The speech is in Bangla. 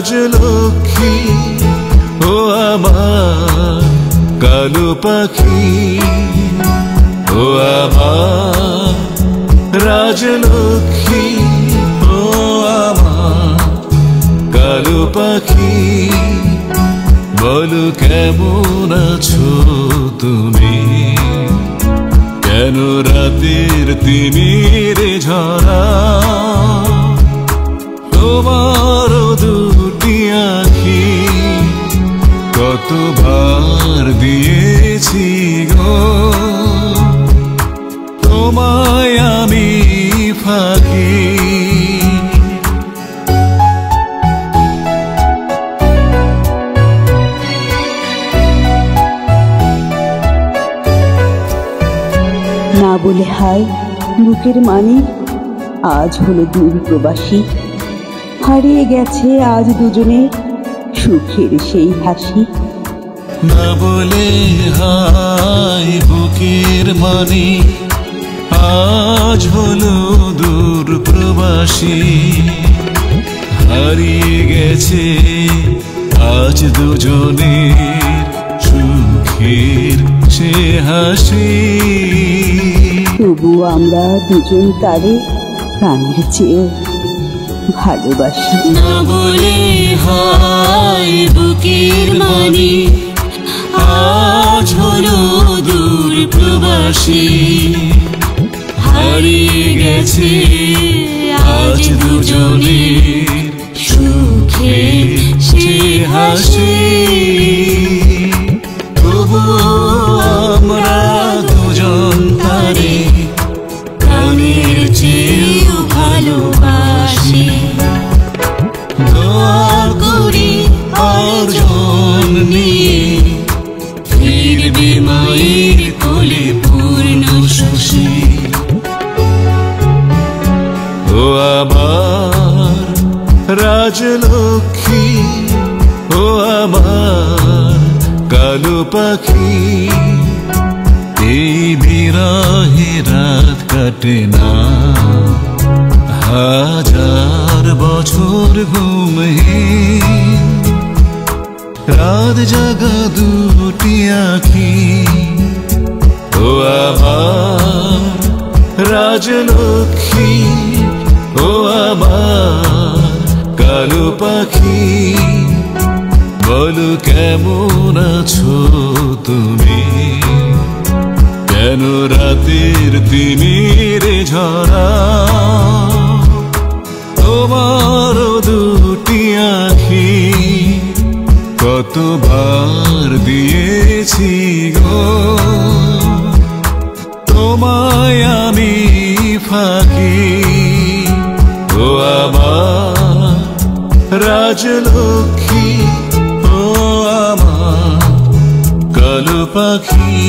রাজলক্ষ্মী ও আমার কালো পাখি, ও আমার রাজলক্ষ্মী, ও আমার কালো পাখি। বলো কেমন আছো তুমি, কেন রাতের তিমির ঝরা তোমার দুটি আঁখি কতবার দিয়েছি গো তোমায় আমি ফাঁকি। না বলে হায় বুকের মানি, আজ হলো দূর প্রবাসী। হারিয়ে গেছে আজ দুজনের সুখের সেই হাসি। না বলে হায় বুকের মানি, আজ হলো দূর প্রবাসী। হারিয়ে গেছে আজ দুজনের সুখের সে হাসি। তবু আমরা দুজন তারে প্রাণের চেয়েও ভালোবাসি। না বলে হায় বুকের মানি, আজ হলো দূর প্রবাসী। হারিয়ে গেছে আজ দুজনের সুখের সে হাসি। তবু আমরা দুজন তারে প্রাণের চেয়েও ভালোবাসি। দোয়া করি অর্জন নিয়ে ফিরবে মায়ের কোলে পূর্ণ শশী। ও আমার রাজলক্ষ্মী, ও আমার কালো পাখি। এই বিরহে রাত কাটে না, হাজার বছর ঘুমহীন রাত জাগা দুটি আঁখি। ও আমার রাজলক্ষ্মী, ও আমার কালো পাখি। বলো কেমন আছো তুমি, কেন রাতের তিমির ঝরা তোমার দুটি আঁখি কতবার দিয়েছি গো তোমায় আমি ফাঁকি। ও আমার রাজলক্ষ্মী, ও আমার কালো পাখি।